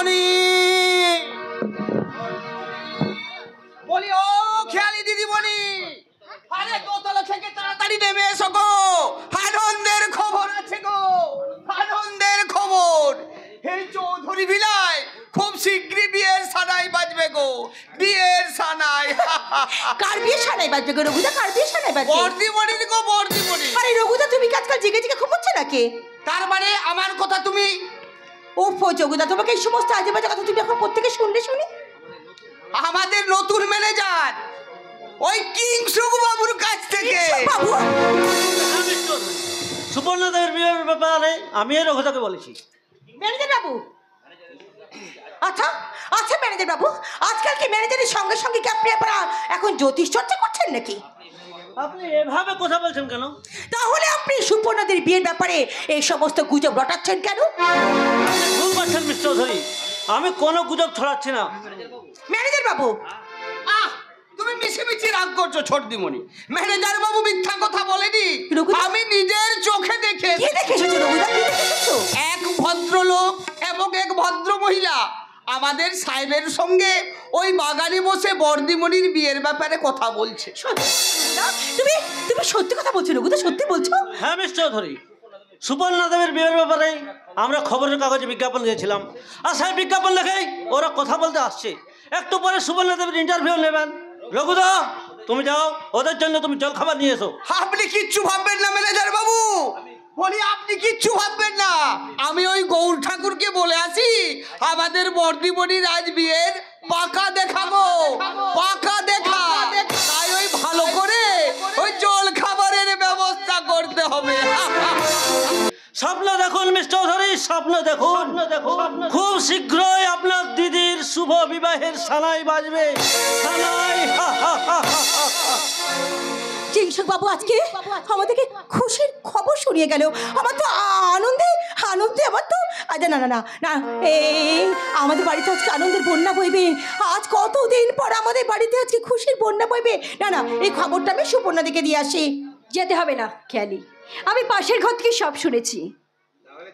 দিদিমণি, বলি ও খেয়ালি দিদিমণি, আরে দোতলা থেকে তাড়াতাড়ি নেমে এসো গো, আনন্দের খবর আছে গো, আনন্দের খবর। এই চৌধুরী ভিলায় খুব শীঘ্রই বিয়ের সানাই বাজবে গো, বিয়ের সানাই। কার বিয়ে সানাই বাজবে গো রঘুদা? কার বিয়ে সানাই বাজবে? বর্দিমণির গো, বর্দিমণি। আরে রঘুদা, তুমি কি আজকাল জেগে জেগে ঘুমোচ্ছে নাকি? তার মানে আমার কথা তুমি? ওফো জগুদা, তোমাকে এই সমস্ত আজে বাজে কথা তুমি এখন প্রত্যেকে শুনলে শুনি? আমাদের নতুন ম্যানেজার ওই কিংসুক বাবুর কাছ থেকে। বাবু, সুবর্ণা দেবের বিয়ের ব্যাপারে আমি এই রঘুদাকে বলেছি। ম্যানেজার বাবু? আচ্ছা আচ্ছা ম্যানেজার বাবু, আজকাল কি ম্যানেজারের সঙ্গে সঙ্গে কি আপনি আপনারা এখন জ্যোতিষ চর্চা করছেন নাকি? আপনি এভাবে কথা বলছেন কেন? তাহলে আপনি সুপর্ণাদের বিয়ের ব্যাপারে এই সমস্ত গুজব রটাচ্ছেন কেন? ভুল করছেন মিস্টার চৌধুরী, আমি কোনো গুজব ছড়াচ্ছি না। ম্যানেজার বাবু, তুমি মিছিমিছি রাগ করছো ছোটদিমণি। ম্যানেজার বাবু মিথ্যা কথা বলেনি, আমি নিজের চোখে দেখে। কি দেখে এসেছো রঘুদা? কি দেখে এসেছো? এক ভদ্রলোক এবং এক ভদ্র মহিলা আমাদের সাহেবের সঙ্গে ওই বাগানে বসে বর্দিমণির বিয়ের ব্যাপারে কথা বলছে। তুমি তুমি সত্যি কথা বলছো রঘুদা? সত্যি বলছো? হ্যাঁ মিস্টার চৌধুরী, সুবর্ণা দেবের বিয়ের ব্যাপারে আমরা খবরের কাগজে বিজ্ঞাপন দিয়েছিলাম, আর সেই বিজ্ঞাপন দেখেই ওরা কথা বলতে আসছে। একটু পরে সুবর্ণা দেবের ইন্টারভিউ নেবেন। রঘুদা, তুমি যাও, ওদের জন্য তুমি জল খাবার নিয়ে এসো। আপনি কিচ্ছু ভাববেন না ম্যানেজার বাবু, বলি আপনি কিচ্ছু ভাববেন না। আমি ওই গৌর ঠাকুরকে বলে আসি আমাদের বর্দিমণির আজ বিয়ের পাকা দেখাবো, পাকা দেখা। তাই ওই ভালো করে ওই জল খাবারের ব্যবস্থা করতে হবে। স্বপ্ন দেখুন মিস্টার চৌধুরী, স্বপ্ন দেখুন। খুব শীঘ্রই আপনার দিদির শুভ বিবাহের সানাই বাজবে, সানাই। চিংসুক বাবু আজকে আমাদেরকে খুশির খবর শুনিয়ে গেল। আমার তো আনন্দে আনন্দে আমার তো না না না না, এই আমাদের বাড়িতে আজকে আনন্দের বন্যা বইবে। আজ কতদিন পর আমাদের বাড়িতে আজকে খুশির বন্যা বইবে। না না, এই খবরটা আমি সুপর্ণা দিকে দিয়ে আসি। যেতে হবে না খেয়ালি, আমি পাশের ঘর থেকে সব শুনেছি।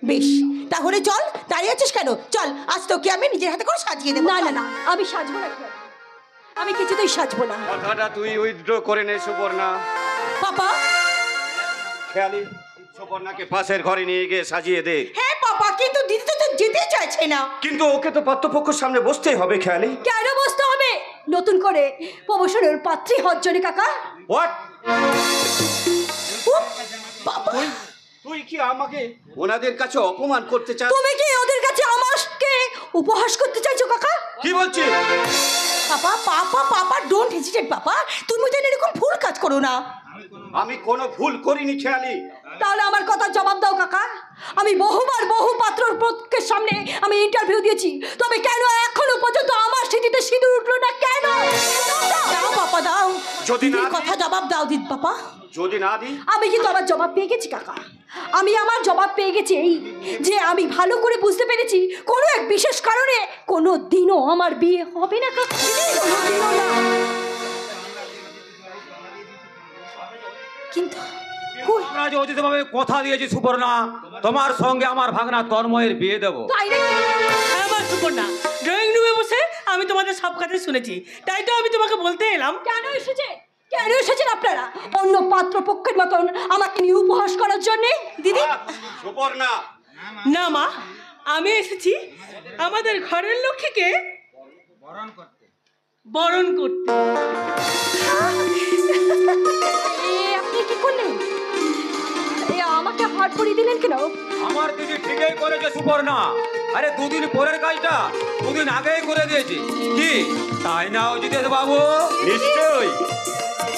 বেশ, তাহলে চল, দাঁড়িয়ে আছিস কেন? চল, আজ তোকে আমি নিজের হাতে করে সাজিয়ে দেবো। না না না, আমি সাজবো না খেয়ালি, আমি কিছুতেই সাজবো না। কথাটা তুই উইথড্র করে নে সুবর্ণা। পাপা। খেয়ালি, সুবর্ণাকে পাশের ঘরে নিয়ে গিয়ে সাজিয়ে দে। হ্যাঁ পাপা, কিন্তু দিদি তো যেতে চাইছে না। কিন্তু ওকে তো পাত্রপক্ষের সামনে বসতেই হবে খেয়ালি। কেন বসতে হবে? নতুন করে প্রমোশনের পাত্রী হওয়ার জন্য কাকা। হোয়াট? বাবা, তুই কি আমাকে ওনাদের কাছে অপমান করতে চাস? তুমি কি ওদের কাছে আমাকে উপহাস করতে চাইছো কাকা? কি বলছিস? পাপা পাপা পাপা, ডোন্ট হেজিটেট পাপা, তুমি যেন এরকম ভুল কাজ করো না। আমি কোনো ভুল করিনি খেয়ালি। তাহলে আমার কথা জবাব দাও কাকা। আমি বহুবার বহু পাত্রর পক্ষের সামনে আমি ইন্টারভিউ দিয়েছি, তবে কেন এখনো পর্যন্ত আমার স্মৃতিতে সিঁদুর উঠলো না? কেন? দাও পাপা দাও, যদি না কথা জবাব দাও দিদ পাপা। যদি না দিই? আমি কিন্তু আমার জবাব পেয়ে গেছি কাকা। আমি আমার জবাব পেয়ে গেছি এই যে আমি ভালো করে বুঝতে পেরেছি কোনো এক বিশেষ কারণে কোনো দিনও আমার বিয়ে হবে না কাকা, কোনোদিনও না। কিন্তু আমরা যে অতীতভাবে কথা দিয়েছি সুবর্ণা, তোমার সঙ্গে আমার ভাগনা তন্ময়ের বিয়ে দেবো। তাই নাকি? আমার সুপর্ণা, ড্রয়িং রুমে বসে আমি তোমাদের সব কথা শুনেছি, তাই তো আমি তোমাকে বলতে এলাম। কেন এসেছে? কেন এসেছেন আপনারা অন্য পাত্রপক্ষের মতন আমাকে নিয়ে উপহাস করার জন্যে? দিদি, সুবর্ণা, না মা, আমি এসেছি আমাদের ঘরের লক্ষ্মীকে বরণ করতে। আপনি কি করলেন? আমাকে হাত পরিয়ে দিলেন কেন? আমার দিদি ঠিকই করেছে সুবর্ণা। আরে দুদিন পরের কাজটা দুদিন আগেই করে দিয়েছি, কি তাই না অজিত বাবু? নিশ্চয়ই।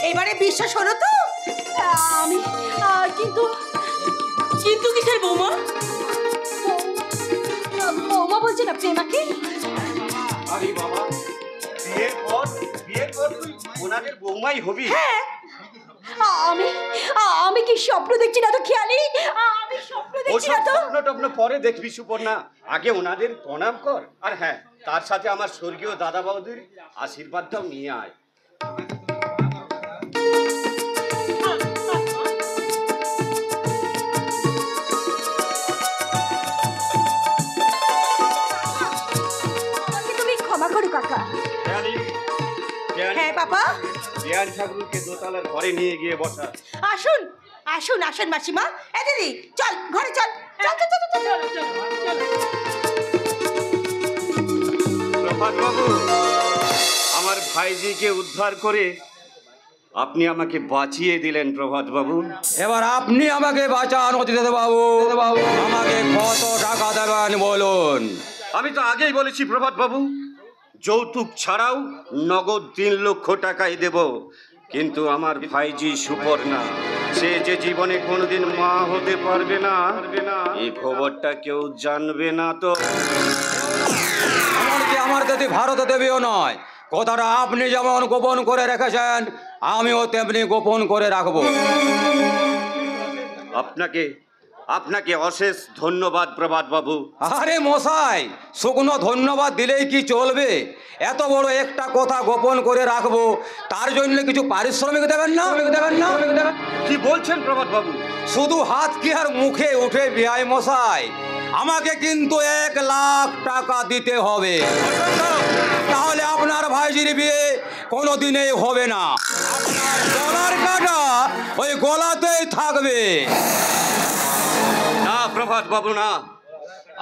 এবারে বিশ্বাস হলো তো? আমি কিন্তু কিন্তু কিসের বৌমা? বৌমা বলছেন আপনি আমাকে? আরে বাবা, বিয়ের পর তুই ওনাদের বৌমাই হবি? হ্যাঁ, আমি কি স্বপ্ন দেখছি না তো খেয়ালি? আমি স্বপ্ন দেখছি না তো? স্বপ্ন টপ্ন পরে দেখবি সুবর্ণা, আগে ওনাদের প্রণাম কর। আর হ্যাঁ, তার সাথে আমার স্বর্গীয় দাদা বাবুদের আশীর্বাদটাও নিয়ে আয়। আপা বিয়ান ঠাকুরকে দোতলার ঘরে নিয়ে গিয়ে বসা। আসুন আসুন আসুন মাসিমা। এ দিদি চল ঘরে চল চল চল চল, চল, চল। প্রভাত বাবু, আমার ভাইজিকে উদ্ধার করে আপনি আমাকে বাঁচিয়ে দিলেন প্রভাত বাবু। এবার আপনি আমাকে বাঁচান অতিথি বাবু। আমাকে কত টাকা দেবেন বলুন। আমি তো আগেই বলেছি প্রভাত বাবু, যৌতুক ছাড়াও নগদ 3 লক্ষ টাকাই দেব। কিন্তু আমার ভাইজি সুপর্ণা, সে যে জীবনে কোনোদিন মা হতে পারবে না, এই খবরটা কেউ জানবে না তো। এমনকি আমার দাদি ভারত দেবীও নয়। কথাটা আপনি যেমন গোপন করে রেখেছেন, আমিও তেমনি গোপন করে রাখবো। আপনাকে আপনাকে অশেষ ধন্যবাদ প্রভাত বাবু। আরে মশাই, শুকনো ধন্যবাদ দিলেই কি চলবে? এত বড় একটা কথা গোপন করে রাখবো, তার জন্য কিছু পারিশ্রমিক দেবেন না? কি বলছেন প্রভাত বাবু? শুধু হাত কি আর মুখে উঠে বিআই মশাই, আমাকে কিন্তু 1 লাখ টাকা দিতে হবে। তাহলে আপনার ভাইজির বিয়ে কোনোদিনই হবে না। আপনার গলার কাটা ওই গলাতেই থাকবে। না প্রভাত বাবু না,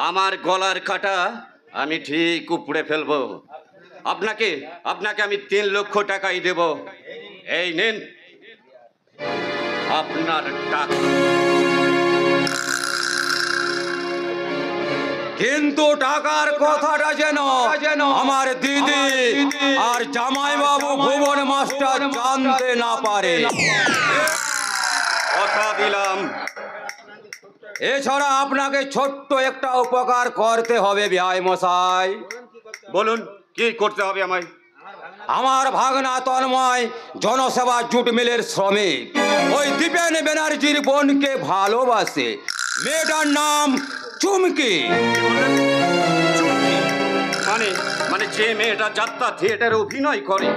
আমার গলার কাটা আমি ঠিক উপড়ে ফেলবো। আপনাকে আমি 3 লক্ষ টাকাই দেব। এই নেন আপনার টাকা। কিন্তু টাকার কথাটা যেন আমার দিদি আর জামাইবাবু ভুবন মাস্টার জানতে না পারে। কথা দিলাম। এছাড়া আপনাকে ছোট্ট একটা উপকার করতে হবে বিআই মশাই। বলুন কি করতে হবে আমায়? আমার ভাগনা তন্ময় জনসেবা জুট মিলের শ্রমিক, ওই দীপেন ব্যানার্জির বোনকে ভালোবাসে। মেয়েটার নাম চুমকি। মানে যে মেয়েটা যাত্রা থিয়েটারে অভিনয় করে,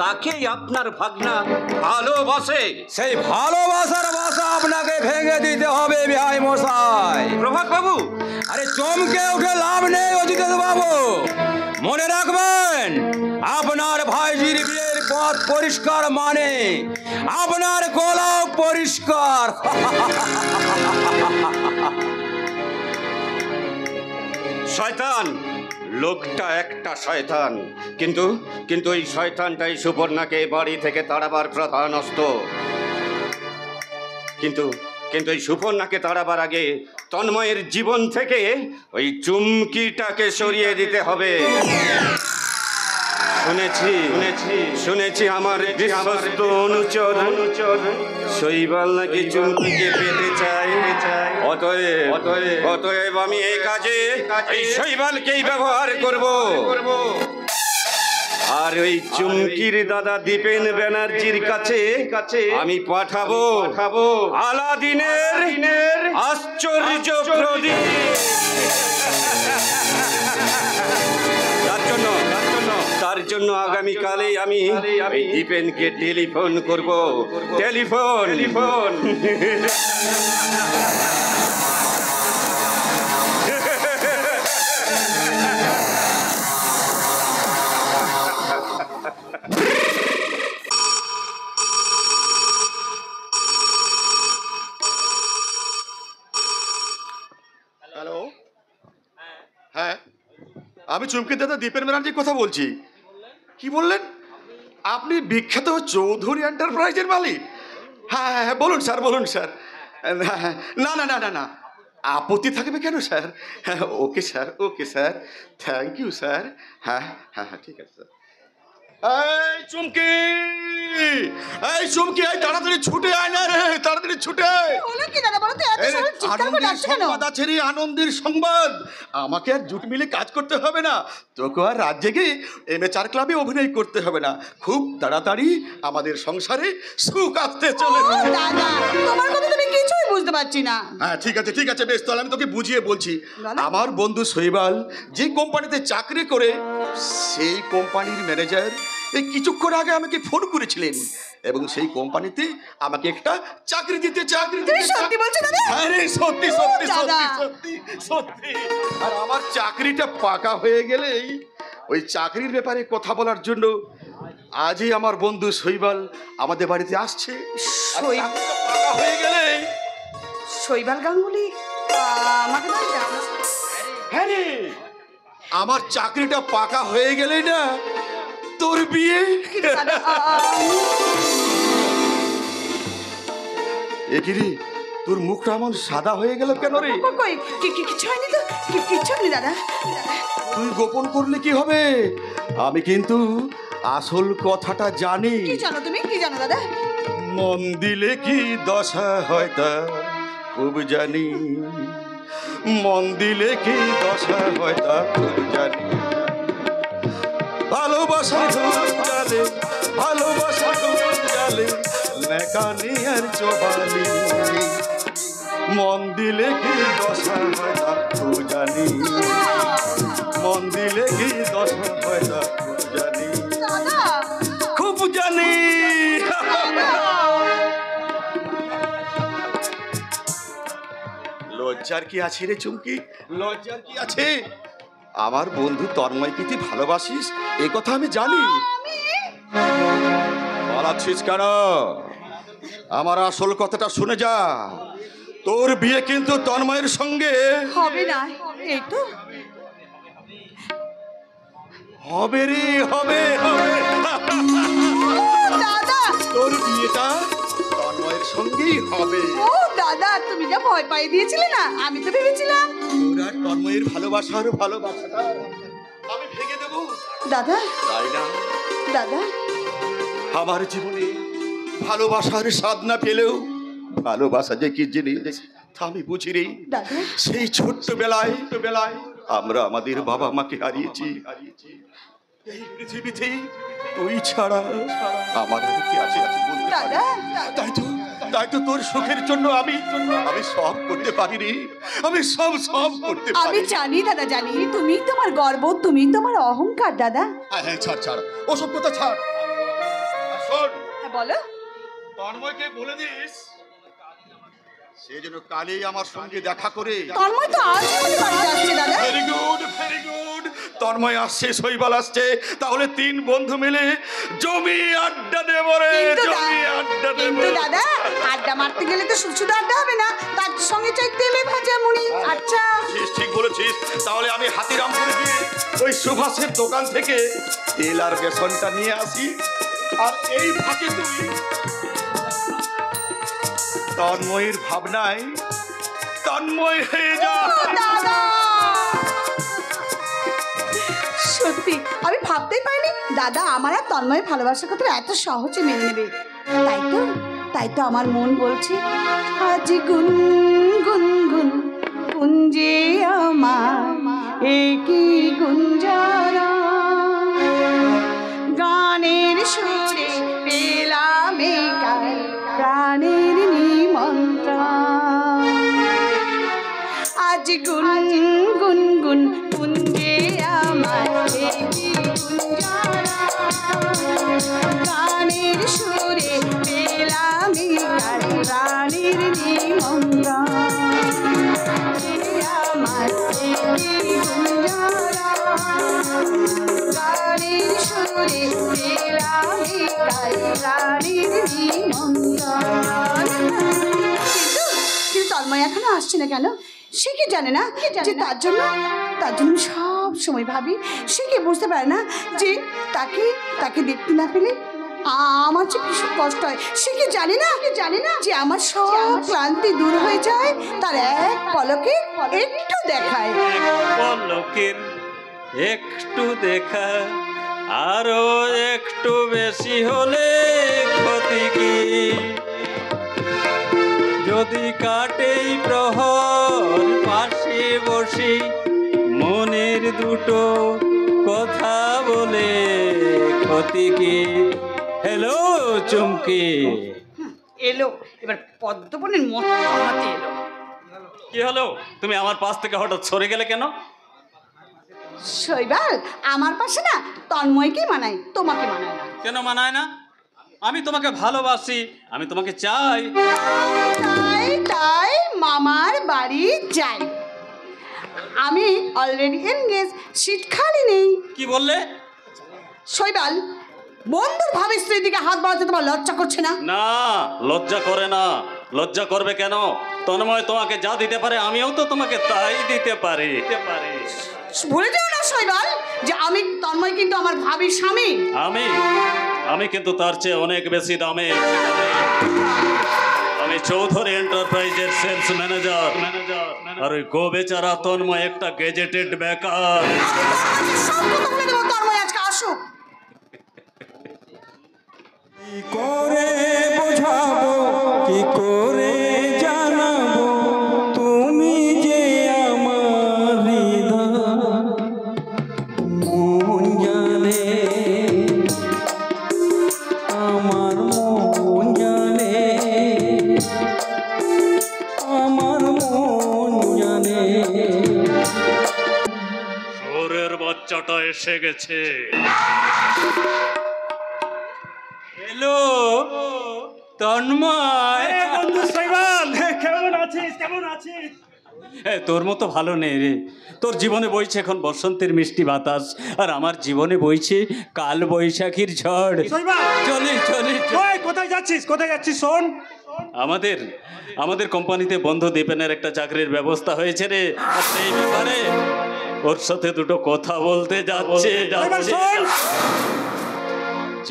তাকেই আপনার ভাগনা ভালোবাসে? সেই ভালোবাসার ভাষা আপনাকে ভেঙে দিতে হবে বিআই মশাই। প্রভাত বাবু, আরে চমকে উঠে লাভ নেই অজিত বাবু। মনে রাখবেন, আপনার ভাইজির বিয়ের পথ পরিষ্কার মানে আপনার গলাও পরিষ্কার। শয়তান, লোকটা একটা শয়তান। কিন্তু এই শয়তানটাই সুবর্ণাকে বাড়ি থেকে তাড়াবার প্রধান অস্ত্র। কিন্তু এই সুবর্ণাকে তাড়াবার আগে তন্ময়ের জীবন থেকে ওই চুমকিটাকে সরিয়ে দিতে হবে। শুনেছি আমার বিশ্বস্ত অনুচর শৈবাল নাকি চুমকিকে পেতে চায়। অতএব আমি এই কাজে এই শৈবালকেই ব্যবহার করব। আর ওই চুমকির দাদা দীপেন ব্যানার্জির কাছে আমি পাঠাবো আলাদিনের আশ্চর্য প্রদীপ। তার জন্য আগামীকালেই আমি এই দীপেনকে টেলিফোন করব। টেলিফোন হ্যালো, হ্যাঁ আমি চুমকির দাদা দীপেন ব্যানার্জির কথা বলছি। কি বললেন? আপনি বিখ্যাত চৌধুরী এন্টারপ্রাইজের মালিক? হ্যাঁ হ্যাঁ, বলুন স্যার, বলুন স্যার। না না না না না, আপত্তি থাকবে কেন স্যার? হ্যাঁ, okay sir, thank you sir. হ্যাঁ হ্যাঁ হ্যাঁ, ঠিক আছে স্যার। এই চুমকি, এই তাড়াতাড়ি ছুটে আয় না রে, তাড়াতাড়ি ছুটে আয়। বলো কি দাদা, বলো তো এত সবাই চিৎকার করে ডাকছো কেন? সংবাদ আছে রে, আনন্দের সংবাদ। আমাকে আর জুট মিলে কাজ করতে হবে না, তোকে আর রাত জেগে MHR ক্লাবে অভিনয় করতে হবে না। খুব তাড়াতাড়ি আমাদের সংসারে সুখ আসতে চলেছে। ও দাদা, তোমার কথা তুমি কিছুই বুঝতে পারছি না। হ্যাঁ ঠিক আছে বেশ, তাহলে আমি তোকে বুঝিয়ে বলছি। বলো। আমার বন্ধু শৈবাল যে কোম্পানিতে চাকরি করে, সেই কোম্পানির ম্যানেজার এই কিছুক্ষণ আগে আমাকে ফোন করেছিলেন এবং সেই কোম্পানিতে আমাকে একটা চাকরি দিতে। তুমি সত্যি বলছো দাদা? হ্যাঁ রে, সত্যি ও দাদা। সত্যি। আর আমার চাকরিটা পাকা হয়ে গেলেই ওই চাকরির ব্যাপারে কথা বলার জন্য আজই আমার বন্ধু শৈবাল আমাদের বাড়িতে আসছে। আর শৈ- চাকরিটা পাকা হয়ে গেলে শৈবাল গাঙ্গুলি আমাকে বলটা হ্যাঁ রে, আমার চাকরিটা পাকা হয়ে গেলেই না তোর বিয়ে। একিরি, তোর মুখটা এমন সাদা হয়ে গেল কেন রে? কই কিছু হয়নি তো, কিচ্ছু হয়নি দাদা। তুই গোপন করলে কি হবে? আমি কিন্তু আসল কথাটা জানি। কি জানো তুমি, কি জানো দাদা? মন দিলে কি দশা হয় তা খুব জানি, মন দিলে কি দশা হয় তা খুব জানি। ভালোবাসা ধুম জালে, ভালোবাসা ধুম জালে, মেকানি আর চোবালি। মন দিলে কি দশা হয় তা খুব জানি, মন দিলে কি দশা হয় তা খুব জানি, দাদা খুব জানি। লজ্জার কি আছে রে চুমকি, লজ্জার কি আছে? আমার বন্ধু তন্ময়কে তুই ভালোবাসিস এ কথা আমি জানি। পালাচ্ছিস কেন? আমার আসল কথাটা শুনে যা। তোর বিয়ে কিন্তু তন্ময়ের সঙ্গে হবে না, এই তো হবে রে, হবে হবে। দাদা। তোর বিয়েটা তন্ময়ের সঙ্গেই হবে। ও দাদা, তুমি যা ভয় পাইয়ে দিয়েছিলে না, আমি তো ভেবেছিলাম। তোর আর তন্ময়ের ভালোবাসাটা আমি ভেঙে দেবো। দাদা তাই না? দাদা আমার জীবনে ভালোবাসার স্বাদ না পেলেও ভালোবাসা যে কি জিনিস তা আমি বুঝি রে। দাদা সেই ছোট্টবেলায় আমরা আমাদের বাবা মাকে হারিয়েছি। এই পৃথিবীতে তুই ছাড়া আমার আর কি আছে বলতে পারি। দাদা তাই তো তোর সুখের জন্য আমি সব করতে পারি রে। আমি সব করতে আমি পারি। জানি দাদা, জানি তুমি তোমার গর্ব, তুমি তোমার অহংকার দাদা। হ্যাঁ ছাড় ওসব কথা ছাড়। আর শোন, হ্যাঁ বলো। তন্ময়কে বলে দিস সে যেন কালই আমার সঙ্গে দেখা করে। তন্ময় তো আজ আমাদের বাড়িতে আসছে দাদা। Very good, very good. Tanmay আসছে, শৈবাল আসছে, তাহলে তিন বন্ধু মিলে জমি আড্ডা দেব রে, জমি আড্ডা দেব। কিন্তু দাদা, আড্ডা মারতে গেলে তো শুধু আড্ডা হবে না, তার সঙ্গে চাই তেলে ভাজা মুড়ি। আচ্ছা ঠিক বলেছিস। তাহলে আমি হাতিরামপুরে গিয়ে ওই সুভাষের দোকান থেকে তেল আর বেসনটা নিয়ে আসি। আর এই ফাঁকে তুই তন্ময়ের ভাবনায় তন্ময় হয়ে যা। দাদা, সত্যি আমি ভাবতেই পারিনি দাদা আমার আর তন্ময়ের ভালোবাসার কথা এত সহজে মেনে নেবে। তাই তো আমার মন বলছে আজ গুন গুন গুন কুঞ্জে আমার একই গুঞ্জারা, গানের সুরে পেলাম একাই প্রাণের নিমন্ত্রণ। আজ গুন গুন গুন কুঞ্জে আমার একই গুঞ্জারা, গানের সুরে পেলাম একাই প্রাণের নিমন্ত্রণ। আমার একই গুঞ্জারা, গানের সুরে পেলাম একাই প্রাণের নিমন্ত্রণ। কিন্তু তন্ময় এখনো আসছে না কেন? সে কি জানে না যে তার জন্য আমি সব সময় ভাবি। সে কি বুঝতে পারে না যে তাকে দেখতে না পেলে আমার যে ভীষণ কষ্ট হয়। সে কি জানে না যে আমার সব ক্লান্তি দূর হয়ে যায় তার এক পলকে একটু দেখায়। পলকের একটু দেখা আরো একটু বেশি হলে ক্ষতি কি? যদি কাটেই প্রহর পাশে বসে মনের দুটো কথা বলে ক্ষতি কি? হ্যালো চুমকি, এলো এবার পদ্মবনের মতো হাতে এলো। কি হলো? তুমি আমার পাশ থেকে হঠাৎ সরে গেলে কেন? শৈবাল আমার পাশে না তন্ময়কেই মানায়, তোমাকে মানায় না। কেন মানায় না? আমি তোমাকে ভালোবাসি, আমি তোমাকে চাই। তাই মামার বাড়ি যাই। আমি অলরেডি এনগেজ, সিট খালি নেই। কি বললে? শৈবাল বন্ধুর ভাবি স্ত্রীর দিকে হাত বাড়াতে তোমার লজ্জা করছে না? না, লজ্জা করে না। লজ্জা করবে কেন? তন্ময় তোমাকে যা দিতে পারে আমিও তো তোমাকে তাই দিতে পারি। ভুলে যেও না শৈবাল যে আমি তন্ময় কিন্তু আমার ভাবির স্বামী। আমি কিন্তু তার চেয়ে অনেক বেশি দামে। আমি চৌধুরী এন্টারপ্রাইজের সেলস ম্যানেজার। আর ওই গো বেচারা তন্ময় একটা গেজেটেড বেকার। তন্ময় আজকে আসুক। কি করে বোঝাবো, কি করে জানাবো, তুমি যে আমার হৃদয় মন জানে, আমার মন জানে, আমার মন জানে। শহরের বাচ্চাটা এসে গেছে। হ্যালো তন্ময়, বন্ধু শৈবাল, কেমন আছিস? তোর মতো ভালো নেই রে। তোর জীবনে বইছে এখন বসন্তের মিষ্টি বাতাস, আর আমার জীবনে বইছে কাল বৈশাখীর ঝড়। চলি। কোথায় যাচ্ছিস শোন? আমাদের কোম্পানিতে বন্ধু দীপেনের একটা চাকরির ব্যবস্থা হয়েছে রে। আর সেই ব্যাপারে ওর সাথে দুটো কথা বলতে যাচ্ছে।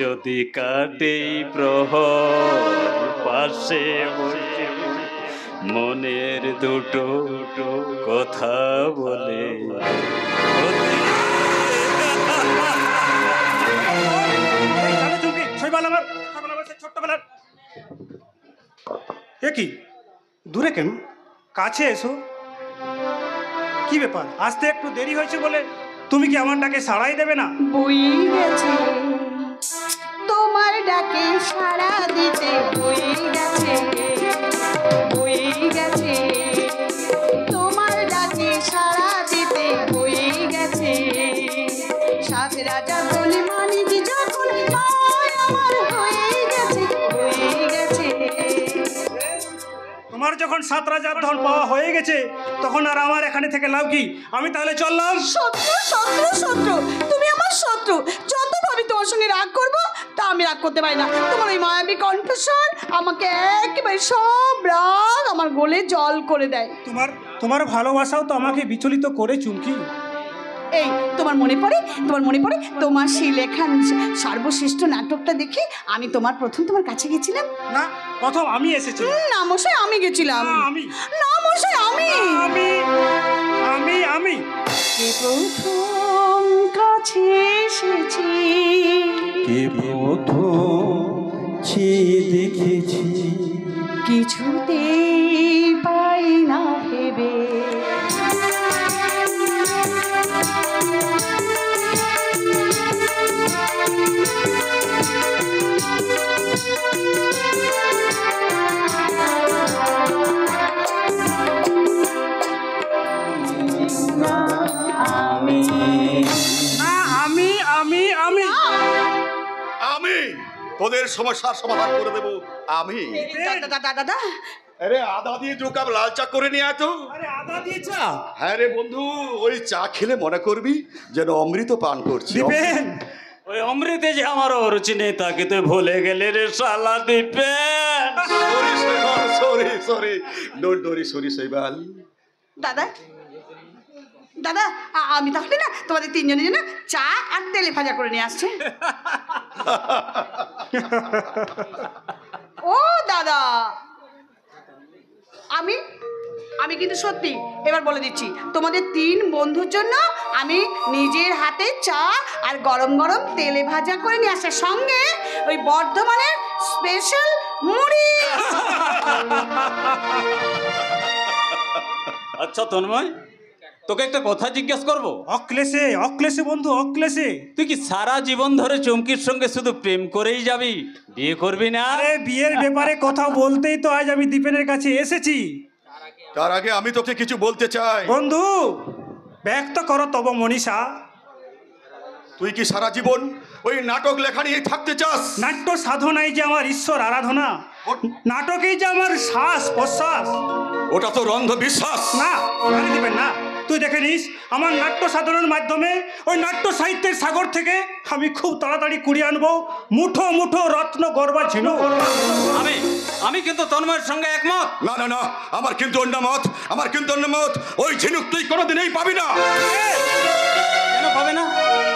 যদি কাটে প্রহর পাশে বসে মনের দুটো কথা বলে। ছোট্টবেলার এ কি দূরে কেন, কাছে এসো। কি ব্যাপার, আসতে একটু দেরি হয়েছে বলে তুমি কি আমার ডাকে সাড়াই দেবে না? বই গেছে তোমার ডাকে সাড়া দিতে, বই গেছে তোমার ডাকে সাড়া দিতে, বই গেছে সাত রাজা বলে মানিক যখন পায় আমার হয়ে গেছে, বই গেছে। তোমার যখন 7 রাজার ধন পাওয়া হয়ে গেছে তখন আর আমার এখানে থেকে লাভ কি? আমি তাহলে চললাম। শত্রু তুমি আমার শত্রু। যত ভাবি তোমার সঙ্গে রাগ করবো তা আমি রাগ করতে পারি না। তোমার ওই মায়াবী কণ্ঠস্বর আমাকে একেবারে সব রাগ আমার গলে জল করে দেয়। তোমার ভালোবাসাও তো আমাকে বিচলিত করে চুমকি। এই তোমার মনে পড়ে তোমার সেই লেখা সর্বশ্রেষ্ঠ নাটকটা দেখে আমি প্রথম তোমার কাছে গেছিলাম? না, প্রথম আমি এসেছি। না মশাই, আমি গেছিলাম। না মশাই, আমি কে প্রথম কাছে এসেছি, কে প্রথম চেয়ে দেখেছি, কিছুতেই পাই না ভেবে। আমি তোদের সমস্যার সমাধান করে দেবো। আমি দাদা আরে আদা দিয়ে 2 কাপ লাল চা করে নিয়ে আয় তো। আরে আদা দিয়ে চা? হ্যাঁ রে বন্ধু, ওই চা খেলে মনে করবি যেন অমৃত পান করছি। ওই অমৃতে যে আমার অরুচি নেই তাকে তুই ভুলে গেলে রে শালা দীপেন। সরি ডোন্ট সরি শৈবাল। দাদা আমি তাহলে না তোমাদের 3 জনের জন্য চা আর তেলে ভাজা করে নিয়ে আসছে। ও দাদা, আমি কিন্তু সত্যি এবার বলে দিচ্ছি, তোমাদের 3 বন্ধুর জন্য আমি নিজের হাতে চা আর গরম গরম তেলে ভাজা করে নিয়ে আসার সঙ্গে ওই বর্ধমানের স্পেশাল মুড়ি। আচ্ছা তন্ময়, তোকে একটা কথা জিজ্ঞেস করবো। অক্লেশে বন্ধু, অক্লেশে। তুই কি সারা জীবন ধরে চুমকির সঙ্গে শুধু প্রেম করেই যাবি, বিয়ে করবি না? আরে বিয়ের ব্যাপারে কথা বলতেই তো আজ আমি দীপেনের কাছে এসেছি। তার আগে আমি তোকে কিছু বলতে চাই। বন্ধু ব্যক্ত করো তব মনীষা। তুই কি সারা জীবন ওই নাটক লেখা নিয়ে থাকতে চাস? নাট্য সাধনাই যে আমার ঈশ্বর আরাধনা, নাটকেই যে আমার শ্বাস প্রশ্বাস। ওটা তো অন্ধ বিশ্বাস। না, দিবেন না। তুই দেখে নিস আমার নাট্য সাধনের মাধ্যমে ওই নাট্য সাহিত্যের সাগর থেকে আমি খুব তাড়াতাড়ি কুড়িয়ে আনবো মুঠো মুঠো রত্ন গর্বা ঝিনুক। আমি কিন্তু তন্ময়ের সঙ্গে একমত। না না না, আমার কিন্তু অন্য মত, আমার কিন্তু অন্য মত। ওই ঝিনুক তুই কোনোদিনই পাবি না। কেন পাবে না?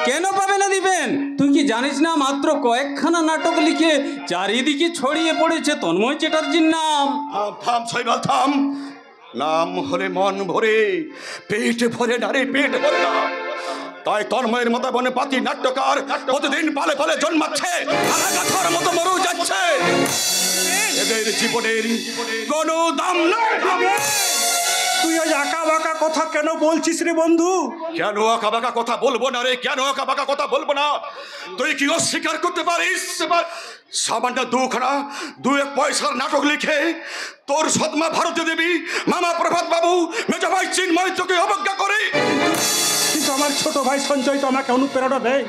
কেন পাবে না দিবেন? তুই কি জানিস না মাত্র কয়েকখানা নাটক লিখে চারিদিকে ছড়িয়ে পড়েছে তন্ময় চ্যাটার্জির নাম। থাম থাম শৈবাল থাম। নাম হলে মন ভরে, পেট ভরে না রে, পেট ভরে না। তাই তন্ময়ের মতো বনে পাতি নাট্যকার প্রতিদিন পালে পালে জন্মাচ্ছে, আলাগাথার মতো মরেও যাচ্ছে। এদের জীবনের কোনো দাম নেই। তুই ওই আঁকা বাঁকা কথা কেন বলছিস রে বন্ধু? কেন আঁকা বাঁকা কথা বলবো না রে? কেন আঁকা বাঁকা কথা বলবো না? তুই কি অস্বীকার করতে পারিস সামান্য দু এক পয়সার নাটক লিখে তোর সৎমা ভারতী দেবী, মামা প্রভাত বাবু, মেজো ভাই চিন্ময় তোকে অবজ্ঞা করে? কিন্তু আমার ছোট ভাই সঞ্জয় তো আমাকে অনুপ্রেরণা দেয়।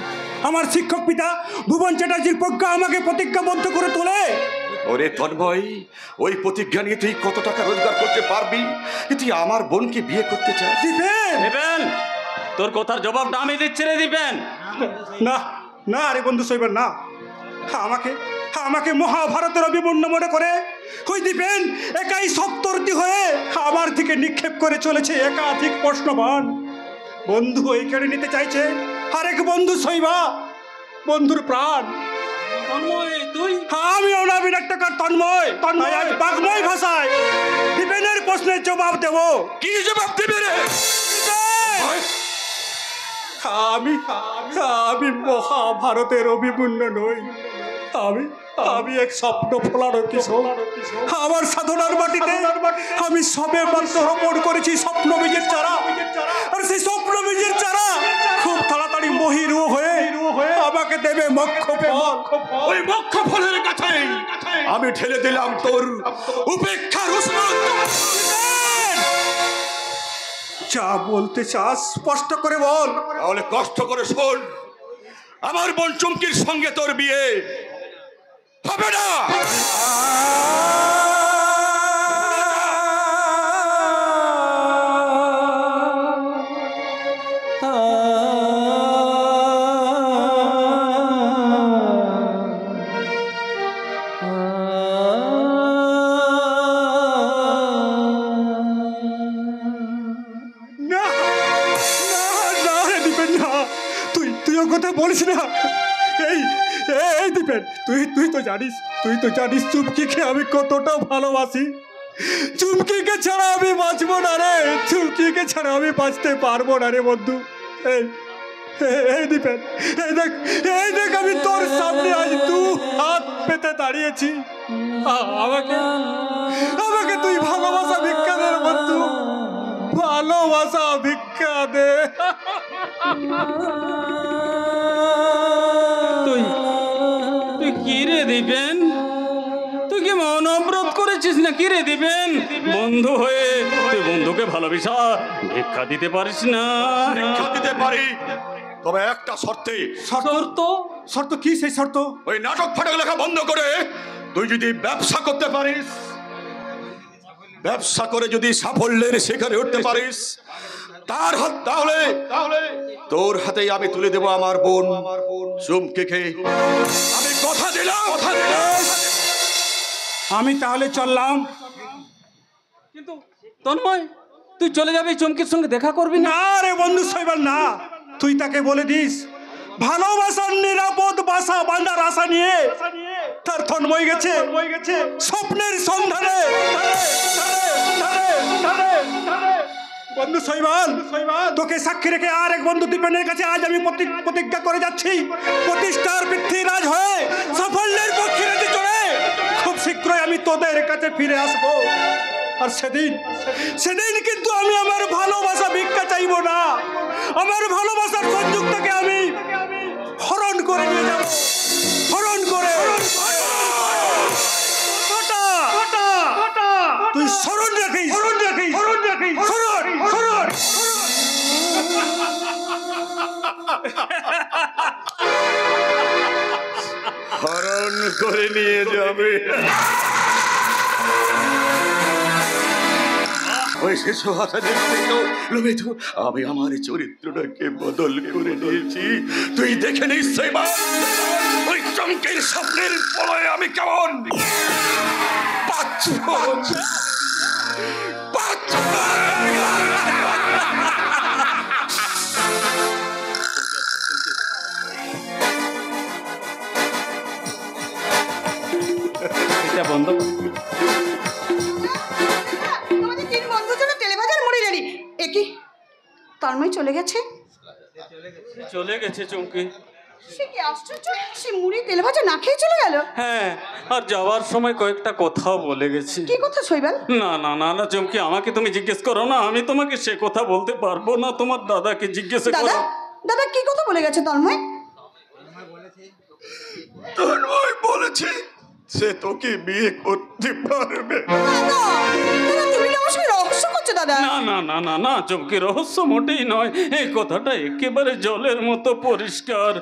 আমার শিক্ষক পিতা ভুবন চ্যাটার্জির প্রজ্ঞা আমাকে প্রতিজ্ঞাবদ্ধ করে তোলে। ওরে তন্ময়, ওই প্রতিজ্ঞা নিয়ে তুই কত টাকা রোজগার করতে পারবি? তুই আমার বোনকে বিয়ে করতে চাস? দিবেন, তোর কথার জবাবটা আমি দিচ্ছি রে দিবেন। না না রে বন্ধু শৈবাল, না। আমাকে মহাভারতের অভিমন্যু মনে করে ওই দিবেন একাই সপ্তর্থী হয়ে আমার দিকে নিক্ষেপ করে চলেছে একাধিক প্রশ্নবান। বন্ধু এই কেড়ে নিতে চাইছে আরেক বন্ধু শৈবা, বন্ধুর প্রাণ। তন্ময় তুই? আমি অনাবিন একটা তন্ময় আজ বাগ্ময় ভাষায় দিবেনের প্রশ্নের জবাব দেব। কি জবাব দেবে রে? আমি মহাভারতের অভিমন্যু নই। আমি এক স্বপ্ন ফোলানো কিশোর। আমার সাধনার মাটিতে আমি সবে মাত্র রোপণ করেছি স্বপ্ন বীজের চারা। আর সেই স্বপ্ন বীজের চারা খুব তাড়াতাড়ি মহিরু হয়ে আমাকে দেবে মোক্ষ ফল। ওই মোক্ষ ফলের কাছে আমি ঠেলে দিলাম তোর উপেক্ষার উষ্ণতা। যা বলতে চাস স্পষ্ট করে বল। তাহলে কষ্ট করে শোন, আমার বোন চুমকির সঙ্গে তোর বিয়ে হবে না। কথা বলিস না। এই দীপেন, তুই তো জানিস চুমকিকে আমি কতটা ভালোবাসি। চুমকিকে ছাড়া আমি বাঁচবো না রে, চুমকিকে ছাড়া আমি বাঁচতে পারবো না রে বন্ধু। এই দীপেন, এই দেখ আমি তোর সামনে আজ 2 হাত পেতে দাঁড়িয়েছি। আমাকে তুই ভালোবাসা ভিক্ষা দে বন্ধু, ভালোবাসা ভিক্ষা দে। তুই কি রে দিবেন? তুই কি মনোব্রত করেছিস না কি রে দিবেন? বন্ধু হয়ে তুই বন্ধুকে ভালোবাসা ভিক্ষা দিতে পারিস না? ভিক্ষা দিতে পারি, তবে একটা শর্তে। শর্ত কি সেই শর্ত? ওই নাটক ফাটক লেখা বন্ধ করে তুই যদি ব্যবসা করতে পারিস, ব্যবসা করে যদি সাফল্যের শিখরে উঠতে পারিস, তাহলে তোর হাতেই আমি তুলে দেবো আমার বোন চুমকিকে। আমি কথা দিলাম। আমি তাহলে চললাম। কিন্তু তন্ময়, তুই চলে যাবি, চুমকির সঙ্গে দেখা করবি না? না রে বন্ধু শৈবাল, না। তুই তাকে বলে দিস ভালোবাসার নিরাপদ বাসা বাঁধার আশা নিয়ে তার তন্ময় গেছে স্বপ্নের সন্ধানে। বন্ধু শৈবাল, তোকে সাক্ষী রেখে আর এক বন্ধু দীপেনের কাছে আজ আমি প্রতিজ্ঞা করে যাচ্ছি, প্রতিষ্ঠার পৃথ্বীরাজ হয়ে সাফল্যের পক্ষে রাজি চড়ে খুব শীঘ্রই আমি তোদের কাছে ফিরে আসবো। আর সেদিন কিন্তু আমি আমার ভালোবাসা ভিক্ষা চাইবো না, আমার ভালোবাসার সংযুক্তকে আমি হরণ করে নিয়ে যাব, হরণ করে। তুই স্মরণ রাখিস। হরণ করে নিয়ে যাবে। ওই শিশু হাসানের লোভে তো আমি আমার চরিত্রটাকে বদল করে নিয়েছি। তুই দেখে নিস শৈবাল, ওই চমকের স্বপ্নের পলয়ে আমি কেমন বাঁচব। এটা বন্ধ আমাদের তিন বন্ধুর জন্য তেলে ভাজার মুড়ি রেডি। এ কি, তন্ময় চলে গেছে? চলে গেছে চুমকি। সে কি আশ্চর্য, সে মুড়ি তেলে ভাজা না খেয়ে চলে গেল। হ্যাঁ, আর যাওয়ার সময় কয়েকটা কথাও বলে গেছি। কি কথা শৈবাল? না না না না চুমকি, আমাকে তুমি জিজ্ঞেস করো না, আমি তোমাকে সে কথা বলতে পারবো না। তোমার দাদাকে জিজ্ঞেস দাদা, করো। দাদা কি কথা বলে গেছে তন্ময়? তন্ময় বলেছে সে তোকে বিয়ে করতে পারবে। দাদা, দাদা তুমি না আমার সঙ্গে রহস্য করছো দাদা? না না না না না চুমকি, রহস্য মোটেই নয়। এই কথাটা একেবারে জলের মতো পরিষ্কার।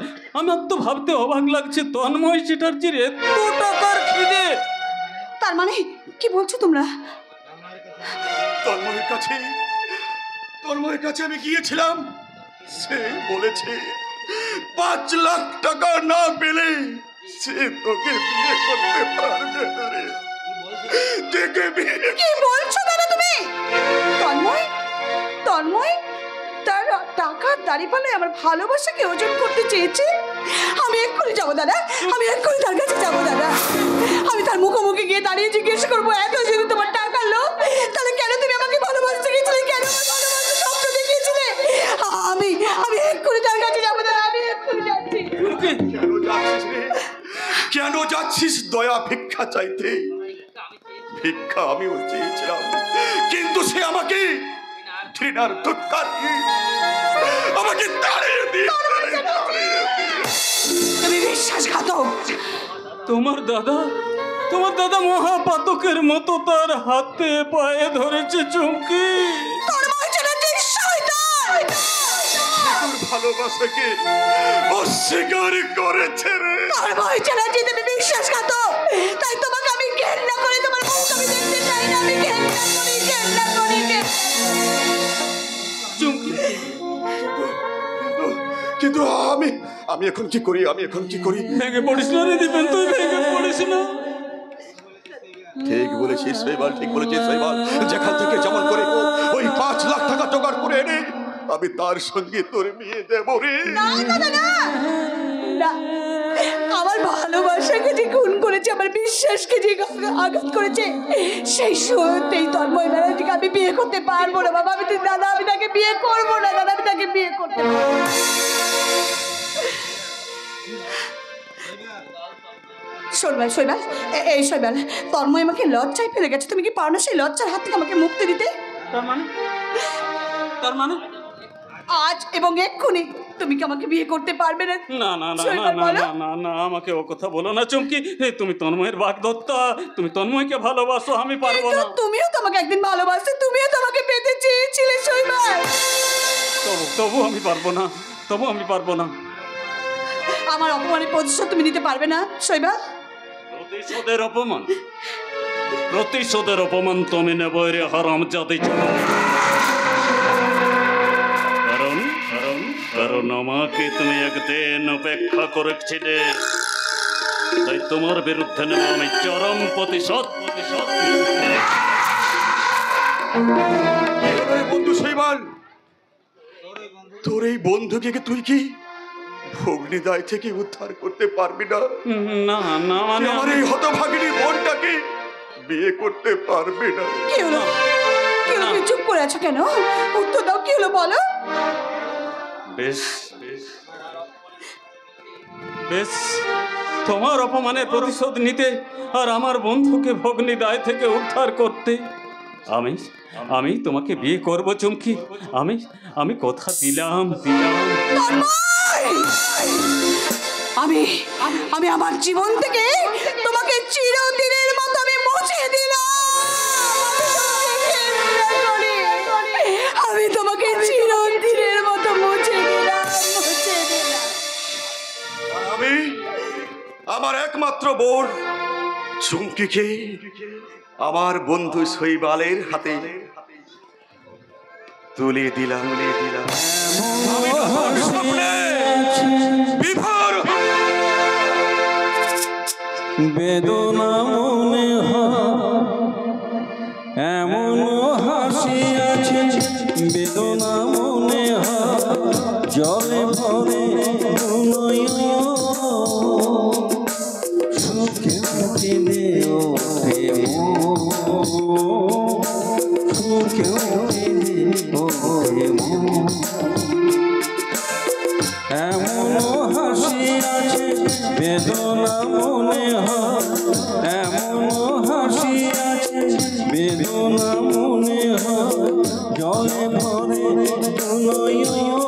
আমার তো ভাবতে অবাক লাগছে, তন্ময় চ্যাটার্জির এত টাকার খিদে। তার মানে কি বলছো তোমরা? তন্ময়ের কাছে আমি গিয়েছিলাম, সে বলেছে 5 লাখ টাকা না পেলে সে তোকে বিয়ে করতে পারবে না রে। কি বলছো দাদা তুমি? তন্ময়, তন্ময় তার টাকার দাঁড়িপাল্লায় আমার ভালোবাসাকে ওজন করতে চেয়েছে। আমি এক্ষুনি যাবো দাদা, আমি এক্ষুনি তার কাছে যাবো দাদা। আমি তার মুখোমুখি গিয়ে দাঁড়িয়ে জিজ্ঞেস করবো, এত যদি তোমার টাকার লোভ, তাহলে কেন তুমি আমাকে ভালোবাসতে গেছিলে, কেন আমার ভালোবাসার স্বপ্ন দেখিয়েছিলে? আমি আমি এক্ষুনি তার কাছে যাবো দাদা, আমি এক্ষুনি যাচ্ছি। কেন যাচ্ছিস দয়া ভিক্ষা চাইতে? ভিক্ষা আমিও চেয়েছিলাম, কিন্তু সে আমাকে ঘৃণার ধিক্কার দিয়ে আমাকে তাড়িয়ে দিয়ে। তুমি বিশ্বাসঘাতক। তোমার দাদা মহাপাতকের মতো তার হাতে পায়ে ধরেছে চুমকি। তন্ময় চ্যাটার্জি শয়তান। তোর ভালোবাসাকে অস্বীকার করেছে রে। তন্ময় চ্যাটার্জি তুমি বিশ্বাসঘাতক। তাই তোমাকে আমি ঘেন্না করি, তোমার মুখ আমি দেখতে চাই না, আমি ঘেন্না করি। চুমকি, কিন্তু আমি এখন কি করি? ভেঙে পড়িস না রে দীপেন, তুই ভেঙে পড়িস না। ঠিক বলেছিস শৈবাল, ঠিক বলেছিস শৈবাল। যেখান থেকে যেমন করে ওই 5 লাখ টাকা জোগাড় করে এনে আমি তার সঙ্গে তোর বিয়ে দেবো রে। না দাদা না, না, আমার ভালোবাসাকে যে খুন করেছে, আমার বিশ্বাসকে যে আঘাত করেছে, সেই সময়তেই তন্ময় ব্যানার্জিকে আমি বিয়ে করতে পারবো না বাবা। আমি তাকে বিয়ে করবো না দাদা, আমি তাকে বিয়ে করতে পারবো না। শৈবাল, এই শৈবাল, তন্ময় আমাকে লজ্জায় ফেলে গেছে। তুমি কি পারো না সেই লজ্জার হাত থেকে আমাকে মুক্তি দিতে? তার মানে আজ এবং এক্ষুনি তুমি কি আমাকে বিয়ে করতে পারবে না? না না না না না না না না, আমাকে ও কথা বলো না চুমকি। তুমি তন্ময়ের বাগদত্তা, তুমি তন্ময়কে ভালোবাসো, আমি পারবো না। তুমিও তো আমাকে একদিন ভালোবাসতে, তুমিও তো আমাকে পেতে চেয়েছিলে শৈবাল। তবু আমি পারবো না। আমার অপমানের প্রতিশোধ তুমি নিতে পারবে না শৈবাল? প্রতিশোধের অপমান তুমি নেবো রে হারামজাদী। কারণ আমাকে তুমি একদিন উপেক্ষা করেছিলে, তাই তোমার বিরুদ্ধে নেব আমি চরম প্রতিশোধ। বন্ধু শৈবাল, তোর এই বন্ধুকে তুই কি ভগ্নিদায় থেকে উদ্ধার করতে পারবি না? না না, মানে আমার এই হতভাগিনী বোনটাকে বিয়ে করতে পারবে না? কি হলো? তুমি চুপ করে আছো কেন? উত্তর দাও, কি হলো বলো? বেশ, তোমার অপমানের প্রতিশোধ নিতে আর আমার বন্ধুকে ভগ্নি দায় থেকে উদ্ধার করতে আমি তোমাকে বিয়ে করব চুমকি। আমি কথা দিলাম। আমি আমার জীবন থেকে তোমাকে চিরদিনের মতো আমি মুছে দিলাম। আমি তোমাকে চিরদিনের মতো মুছে দিলাম। আমি আমার একমাত্র বোন চুমকিকে আমার বন্ধু শৈবালের হাতে তুলে দিলাম আমি রথর স্বপ্নে বিভোর বেদনা মনে হয় এমন হাসি আছে বেদনা মনে হয় জলে ভরে সুখে কেঁদে ওঠে সুখে কেঁদে ওঠে এমন হাসি আছে বেদনা মনে হয় এমন হাসি আছে বেদনা মনে হয় জলে ভরে নয়ন